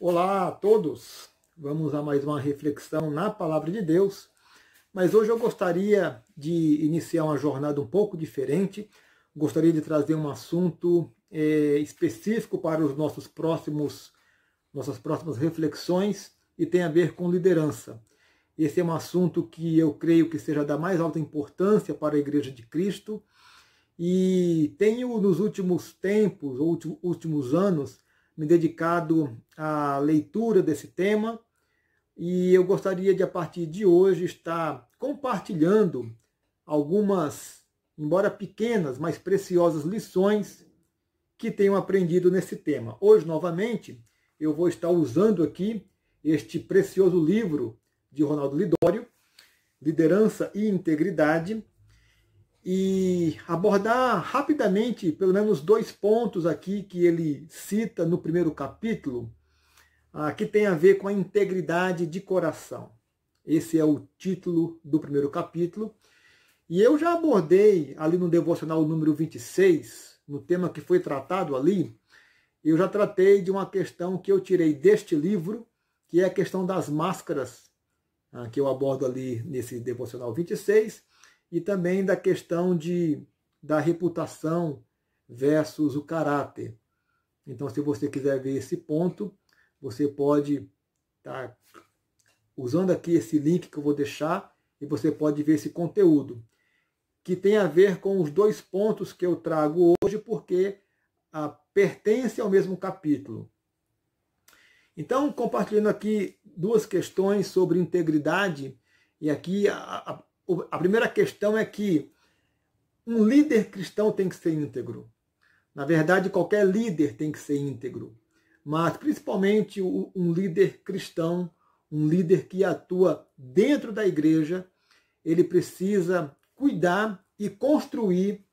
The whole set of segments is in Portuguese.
Olá a todos! Vamos a mais uma reflexão na Palavra de Deus, mas hoje eu gostaria de iniciar uma jornada um pouco diferente, gostaria de trazer um assunto específico para os nossas próximas reflexões e tem a ver com liderança. Esse é um assunto que eu creio que seja da mais alta importância para a Igreja de Cristo e tenho nos últimos tempos, ou últimos anos, me dedicado à leitura desse tema e eu gostaria de, a partir de hoje, estar compartilhando algumas, embora pequenas, mas preciosas lições que tenho aprendido nesse tema. Hoje, novamente, eu vou estar usando aqui este precioso livro de Ronaldo Lidório, Liderança e Integridade, e abordar rapidamente pelo menos 2 pontos aqui que ele cita no primeiro capítulo, que tem a ver com a integridade de coração. Esse é o título do primeiro capítulo. E eu já abordei ali no devocional número 26, no tema que foi tratado ali, eu já tratei de uma questão que eu tirei deste livro, que é a questão das máscaras, que eu abordo ali nesse devocional 26, e também da questão da reputação versus o caráter. Então, se você quiser ver esse ponto, você pode estar usando aqui esse link que eu vou deixar e você pode ver esse conteúdo, que tem a ver com os 2 pontos que eu trago hoje, porque pertence ao mesmo capítulo. Então, compartilhando aqui 2 questões sobre integridade, e aqui a primeira questão é que um líder cristão tem que ser íntegro. Na verdade, qualquer líder tem que ser íntegro. Mas, principalmente, um líder cristão, um líder que atua dentro da igreja, ele precisa cuidar e construir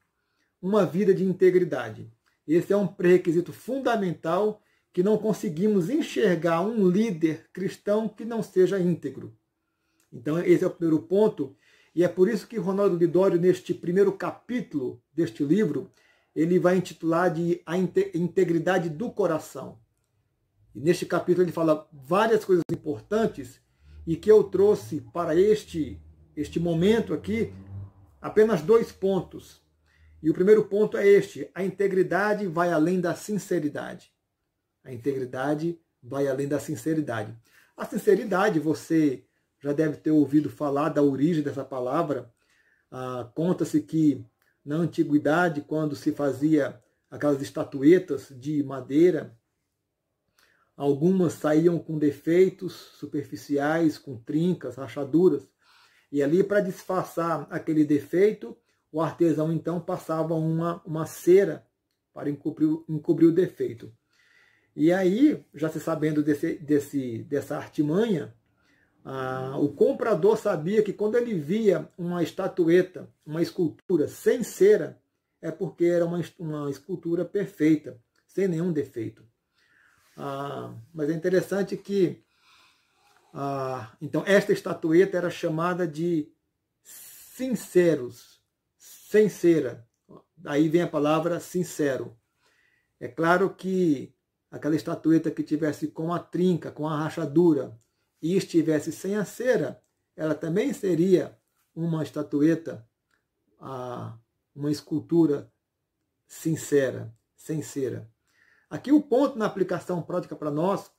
uma vida de integridade. Esse é um pré-requisito fundamental que não conseguimos enxergar um líder cristão que não seja íntegro. Então, esse é o primeiro ponto. E é por isso que Ronaldo Lidório, neste primeiro capítulo deste livro, ele vai intitular de A Integridade do Coração. E neste capítulo ele fala várias coisas importantes e que eu trouxe para este momento aqui apenas 2 pontos. E o primeiro ponto é este: a integridade vai além da sinceridade. A integridade vai além da sinceridade. A sinceridade, você já deve ter ouvido falar da origem dessa palavra. Conta-se que na antiguidade, quando se fazia aquelas estatuetas de madeira, algumas saíam com defeitos superficiais, com trincas, rachaduras, e ali, para disfarçar aquele defeito, o artesão então passava uma cera para encobrir o defeito. E aí, já se sabendo dessa artimanha, o comprador sabia que quando ele via uma estatueta, uma escultura sem cera, é porque era uma escultura perfeita, sem nenhum defeito. Mas é interessante que então esta estatueta era chamada de sinceros, sem cera. Daí vem a palavra sincero. É claro que aquela estatueta que tivesse com a trinca, com a rachadura, e estivesse sem a cera, ela também seria uma estatueta, uma escultura sincera, sem cera. Aqui o ponto na aplicação prática para nós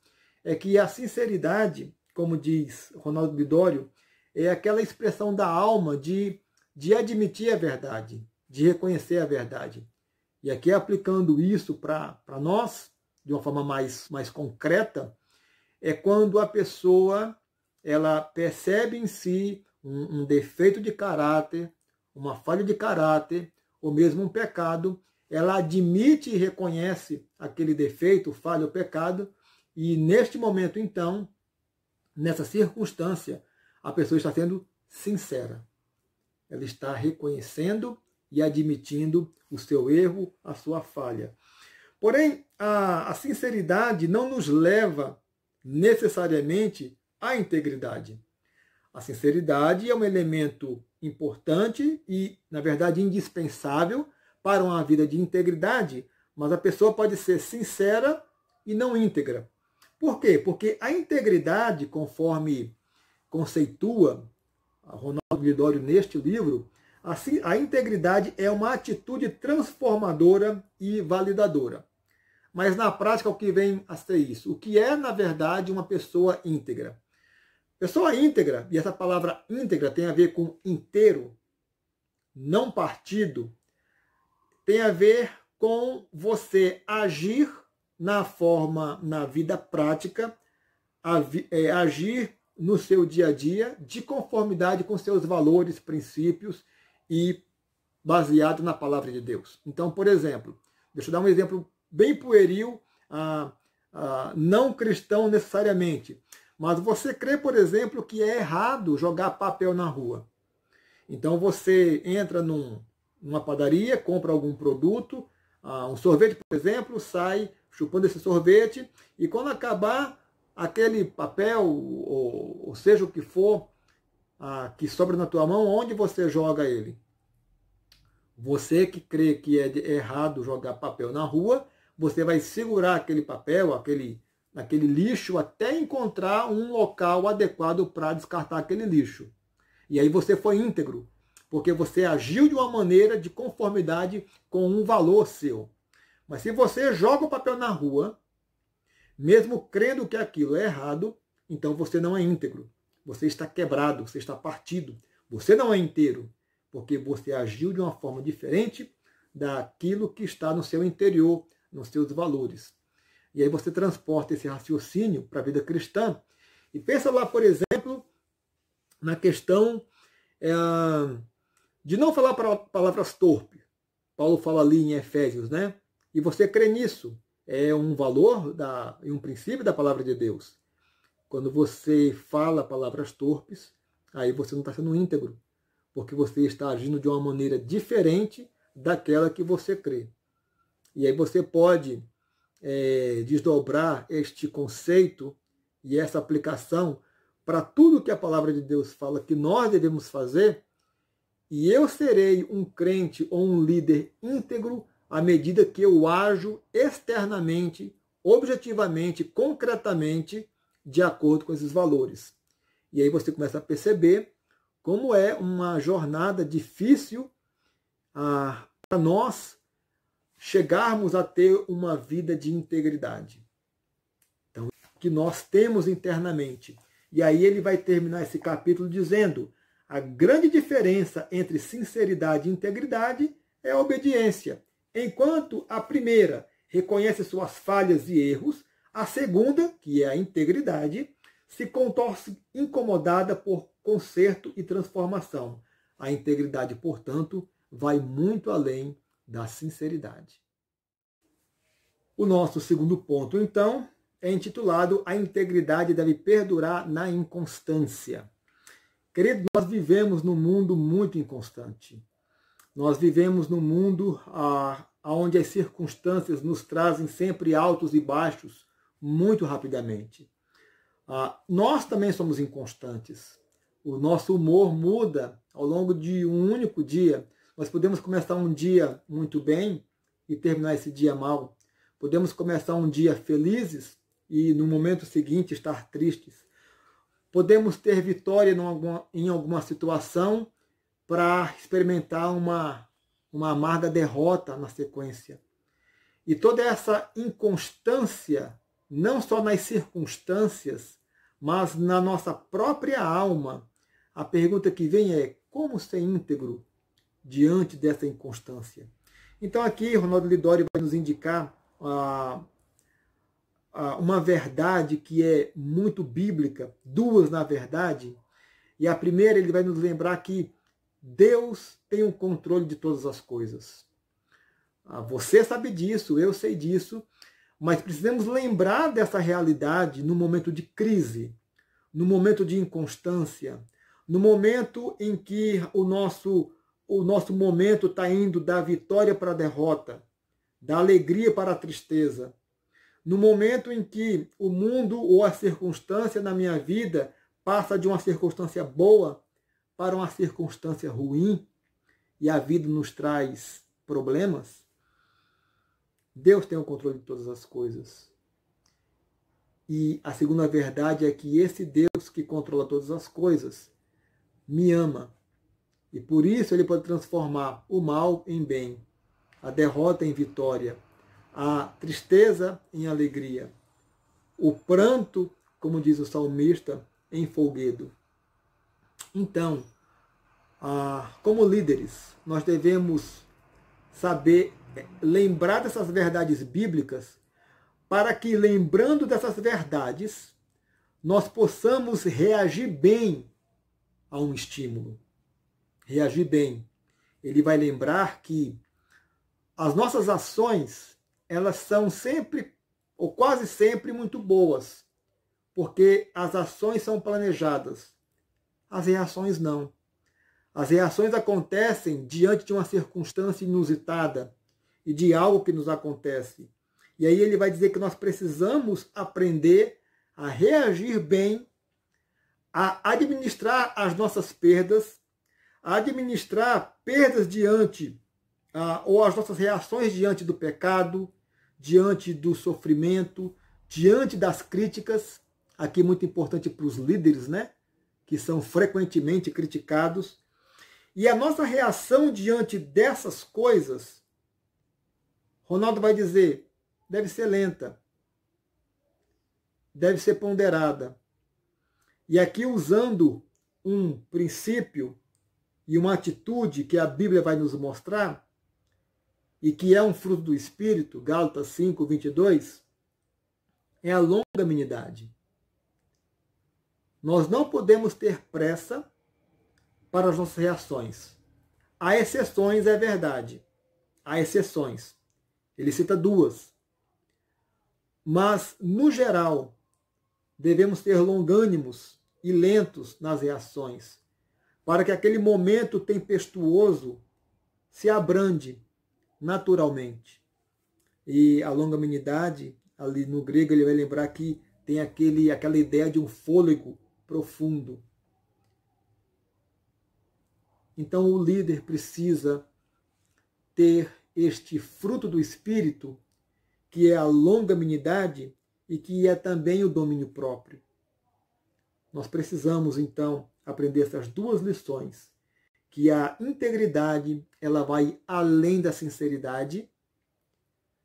é que a sinceridade, como diz Ronaldo Lidório, é aquela expressão da alma de admitir a verdade, de reconhecer a verdade. E aqui, aplicando isso para nós, de uma forma mais concreta, é quando a pessoa ela percebe em si um defeito de caráter, uma falha de caráter, ou mesmo um pecado, ela admite e reconhece aquele defeito, falha ou pecado, e neste momento, então, nessa circunstância, a pessoa está sendo sincera. Ela está reconhecendo e admitindo o seu erro, a sua falha. Porém, a sinceridade não nos leva necessariamente à integridade. A sinceridade é um elemento importante e, na verdade, indispensável para uma vida de integridade, mas a pessoa pode ser sincera e não íntegra. Por quê? Porque a integridade, conforme conceitua a Ronaldo Lidório neste livro, assim, a integridade é uma atitude transformadora e validadora. Mas na prática o que vem a ser isso? O que é, na verdade, uma pessoa íntegra? Pessoa íntegra, e essa palavra íntegra tem a ver com inteiro, não partido, tem a ver com você agir na vida prática, agir no seu dia a dia, de conformidade com seus valores, princípios e baseado na palavra de Deus. Então, por exemplo, deixa eu dar um exemplo bem pueril, não cristão necessariamente, mas você crê, por exemplo, que é errado jogar papel na rua. Então você entra numa padaria, compra algum produto, um sorvete, por exemplo, sai chupando esse sorvete, e quando acabar aquele papel, ou seja o que for, que sobra na tua mão, onde você joga ele? Você que crê que é errado jogar papel na rua, você vai segurar aquele papel, aquele lixo, até encontrar um local adequado para descartar aquele lixo. E aí você foi íntegro, porque você agiu de uma maneira de conformidade com um valor seu. Mas se você joga o papel na rua, mesmo crendo que aquilo é errado, então você não é íntegro. Você está quebrado, você está partido. Você não é inteiro, porque você agiu de uma forma diferente daquilo que está no seu interior, nos seus valores. E aí você transporta esse raciocínio para a vida cristã. E pensa lá, por exemplo, na questão de não falar palavras torpes. Paulo fala ali em Efésios, né? E você crê nisso. É um valor e um princípio da palavra de Deus. Quando você fala palavras torpes, aí você não está sendo íntegro, porque você está agindo de uma maneira diferente daquela que você crê. E aí você pode desdobrar este conceito e essa aplicação para tudo que a palavra de Deus fala que nós devemos fazer, e eu serei um crente ou um líder íntegro à medida que eu ajo externamente, objetivamente, concretamente, de acordo com esses valores. E aí você começa a perceber como é uma jornada difícil para nós chegarmos a ter uma vida de integridade. Então, que nós temos internamente. E aí ele vai terminar esse capítulo dizendo: a grande diferença entre sinceridade e integridade é a obediência. Enquanto a primeira reconhece suas falhas e erros, a segunda, que é a integridade, se contorce incomodada por conserto e transformação. A integridade, portanto, vai muito além da sinceridade. O nosso segundo ponto, então, é intitulado A integridade deve perdurar na inconstância. Querido, nós vivemos num mundo muito inconstante. Nós vivemos num mundo onde as circunstâncias nos trazem sempre altos e baixos muito rapidamente. Nós também somos inconstantes. O nosso humor muda ao longo de um único dia. Nós podemos começar um dia muito bem e terminar esse dia mal. Podemos começar um dia felizes e no momento seguinte estar tristes. Podemos ter vitória em alguma situação para experimentar uma amarga derrota na sequência. E toda essa inconstância, não só nas circunstâncias, mas na nossa própria alma, a pergunta que vem é: como ser íntegro diante dessa inconstância? Então aqui Ronaldo Lidório vai nos indicar uma verdade que é muito bíblica, duas na verdade, e a primeira ele vai nos lembrar que Deus tem o controle de todas as coisas. Você sabe disso, eu sei disso, mas precisamos lembrar dessa realidade no momento de crise, no momento de inconstância, no momento em que o nosso momento está indo da vitória para a derrota, da alegria para a tristeza, no momento em que o mundo ou a circunstância na minha vida passa de uma circunstância boa para uma circunstância ruim e a vida nos traz problemas, Deus tem o controle de todas as coisas. E a segunda verdade é que esse Deus que controla todas as coisas me ama. E por isso ele pode transformar o mal em bem, a derrota em vitória, a tristeza em alegria, o pranto, como diz o salmista, em folguedo. Então, como líderes, nós devemos saber lembrar dessas verdades bíblicas para que, lembrando dessas verdades, nós possamos reagir bem a um estímulo. Reagir bem. Ele vai lembrar que as nossas ações, elas são sempre, ou quase sempre, muito boas, porque as ações são planejadas. As reações não. As reações acontecem diante de uma circunstância inusitada e de algo que nos acontece. E aí ele vai dizer que nós precisamos aprender a reagir bem, a administrar as nossas perdas, a administrar perdas diante, ou as nossas reações diante do pecado, diante do sofrimento, diante das críticas. Aqui muito importante para os líderes, né? Que são frequentemente criticados. E a nossa reação diante dessas coisas, Ronaldo vai dizer, deve ser lenta, deve ser ponderada. E aqui usando um princípio e uma atitude que a Bíblia vai nos mostrar, e que é um fruto do Espírito, Gálatas 5, 22, é a longanimidade. Nós não podemos ter pressa para as nossas reações. Há exceções, é verdade. Há exceções. Ele cita duas. Mas, no geral, devemos ser longânimos e lentos nas reações, para que aquele momento tempestuoso se abrande naturalmente. E a longanimidade, ali no grego, ele vai lembrar que tem aquela ideia de um fôlego profundo. Então o líder precisa ter este fruto do Espírito, que é a longanimidade e que é também o domínio próprio. Nós precisamos, então, aprender essas duas lições, que a integridade ela vai além da sinceridade.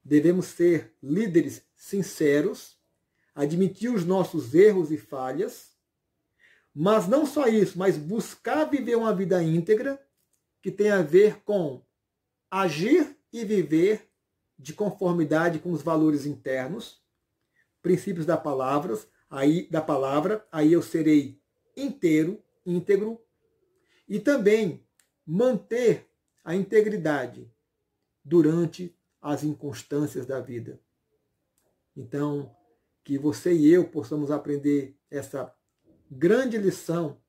Devemos ser líderes sinceros, admitir os nossos erros e falhas, mas não só isso, mas buscar viver uma vida íntegra, que tem a ver com agir e viver de conformidade com os valores internos, princípios da palavra, aí eu serei íntegro, e também manter a integridade durante as inconstâncias da vida. Então, que você e eu possamos aprender essa grande lição.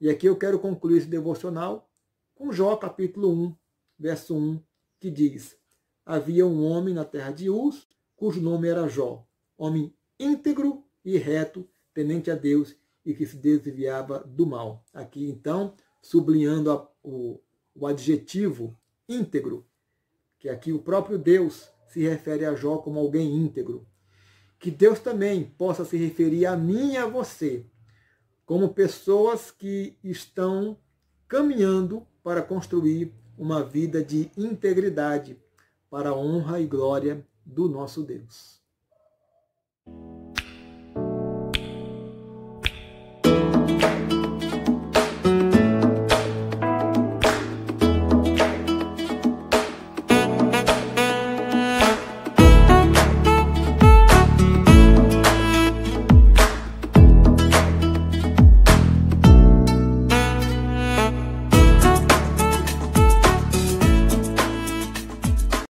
E aqui eu quero concluir esse devocional com Jó, capítulo 1, verso 1, que diz: havia um homem na terra de Uz, cujo nome era Jó, homem íntegro e reto, temente a Deus, e que se desviava do mal. Aqui, então, sublinhando o adjetivo íntegro, que aqui o próprio Deus se refere a Jó como alguém íntegro. Que Deus também possa se referir a mim e a você, como pessoas que estão caminhando para construir uma vida de integridade, para a honra e glória do nosso Deus.